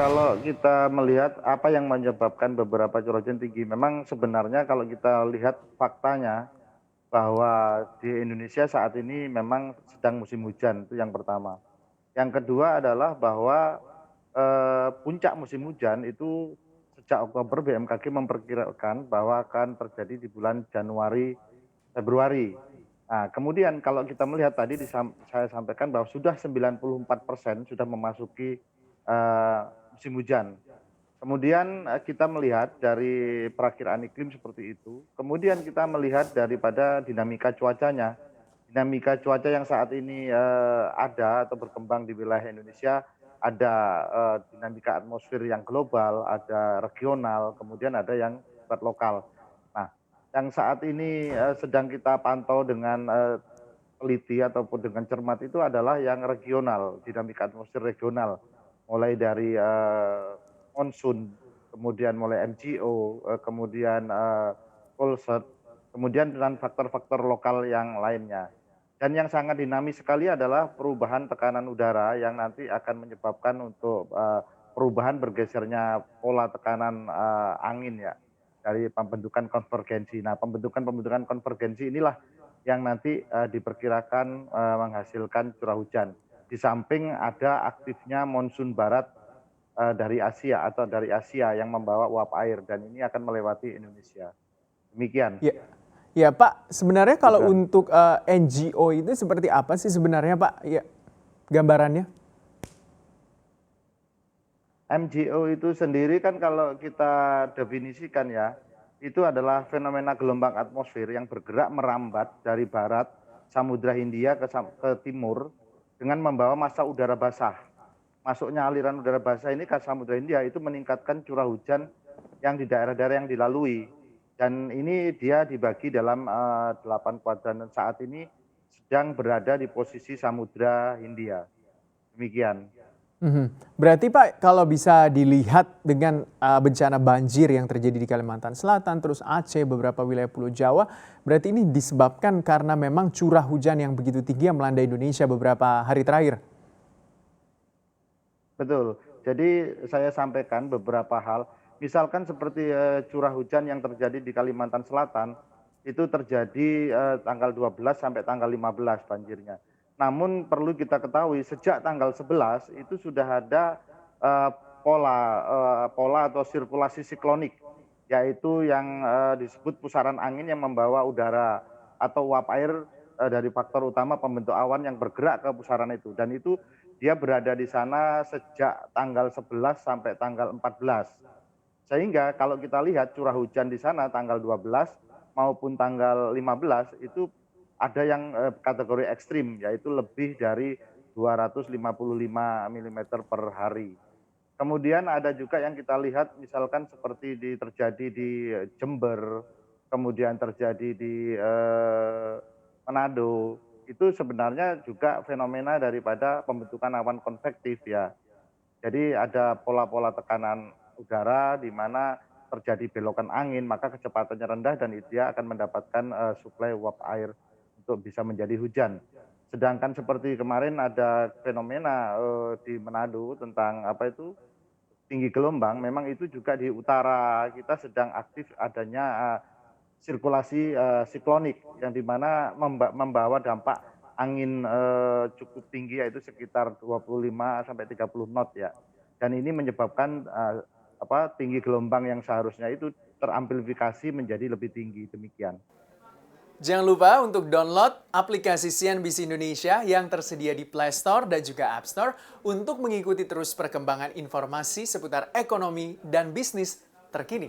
kalau kita melihat apa yang menyebabkan beberapa curah hujan tinggi, memang sebenarnya kalau kita lihat faktanya bahwa di Indonesia saat ini memang sedang musim hujan, itu yang pertama. Yang kedua adalah bahwa puncak musim hujan itu sejak Oktober BMKG memperkirakan bahwa akan terjadi di bulan Januari, Februari. Nah, kemudian kalau kita melihat tadi saya sampaikan bahwa sudah 94% sudah memasuki musim hujan. Kemudian kita melihat dari perakiraan iklim seperti itu, kemudian kita melihat daripada dinamika cuacanya. Dinamika cuaca yang saat ini ada atau berkembang di wilayah Indonesia, ada dinamika atmosfer yang global, ada regional, kemudian ada yang sifat lokal. Nah, yang saat ini sedang kita pantau dengan teliti ataupun dengan cermat itu adalah yang regional, dinamika atmosfer regional. Mulai dari monsun, kemudian mulai MGO, kemudian Polsat, kemudian dengan faktor-faktor lokal yang lainnya. Dan yang sangat dinamis sekali adalah perubahan tekanan udara yang nanti akan menyebabkan untuk perubahan bergesernya pola tekanan angin ya dari pembentukan konvergensi. Nah, pembentukan konvergensi inilah yang nanti diperkirakan menghasilkan curah hujan. Di samping ada aktifnya monsun barat dari Asia atau dari Asia yang membawa uap air dan ini akan melewati Indonesia. Demikian, Ya, ya Pak, sebenarnya kalau Gibran. untuk NGO itu seperti apa sih sebenarnya Pak? Ya, gambarannya? MGO itu sendiri kan kalau kita definisikan ya, itu adalah fenomena gelombang atmosfer yang bergerak merambat dari barat Samudra Hindia ke timur dengan membawa massa udara basah. Masuknya aliran udara basah ini ke Samudra Hindia itu meningkatkan curah hujan yang di daerah-daerah yang dilalui. Dan ini dia dibagi dalam 8 kuadran dan saat ini sedang berada di posisi Samudra Hindia. Demikian. Berarti Pak, kalau bisa dilihat dengan bencana banjir yang terjadi di Kalimantan Selatan, terus Aceh, beberapa wilayah Pulau Jawa, berarti ini disebabkan karena memang curah hujan yang begitu tinggi yang melanda Indonesia beberapa hari terakhir. Betul. Jadi saya sampaikan beberapa hal, misalkan seperti curah hujan yang terjadi di Kalimantan Selatan, itu terjadi tanggal 12 sampai tanggal 15 banjirnya. Namun perlu kita ketahui sejak tanggal 11 itu sudah ada eh, pola atau sirkulasi siklonik, yaitu yang disebut pusaran angin yang membawa udara atau uap air dari faktor utama pembentuk awan yang bergerak ke pusaran itu. Dan itu dia berada di sana sejak tanggal 11 sampai tanggal 14. Sehingga kalau kita lihat curah hujan di sana tanggal 12 maupun tanggal 15 itu ada yang kategori ekstrim, yaitu lebih dari 255 mm per hari. Kemudian ada juga yang kita lihat misalkan seperti terjadi di Jember, kemudian terjadi di Manado, itu sebenarnya juga fenomena daripada pembentukan awan konvektif ya. Jadi ada pola-pola tekanan udara di mana terjadi belokan angin, maka kecepatannya rendah dan dia akan mendapatkan suplai uap air untuk bisa menjadi hujan. Sedangkan seperti kemarin ada fenomena di Manado tentang apa itu tinggi gelombang, memang itu juga di utara kita sedang aktif adanya sirkulasi siklonik yang dimana membawa dampak angin cukup tinggi yaitu sekitar 25 sampai 30 knot ya. Dan ini menyebabkan tinggi gelombang yang seharusnya itu teramplifikasi menjadi lebih tinggi demikian. Jangan lupa untuk download aplikasi CNBC Indonesia yang tersedia di Play Store dan juga App Store untuk mengikuti terus perkembangan informasi seputar ekonomi dan bisnis terkini.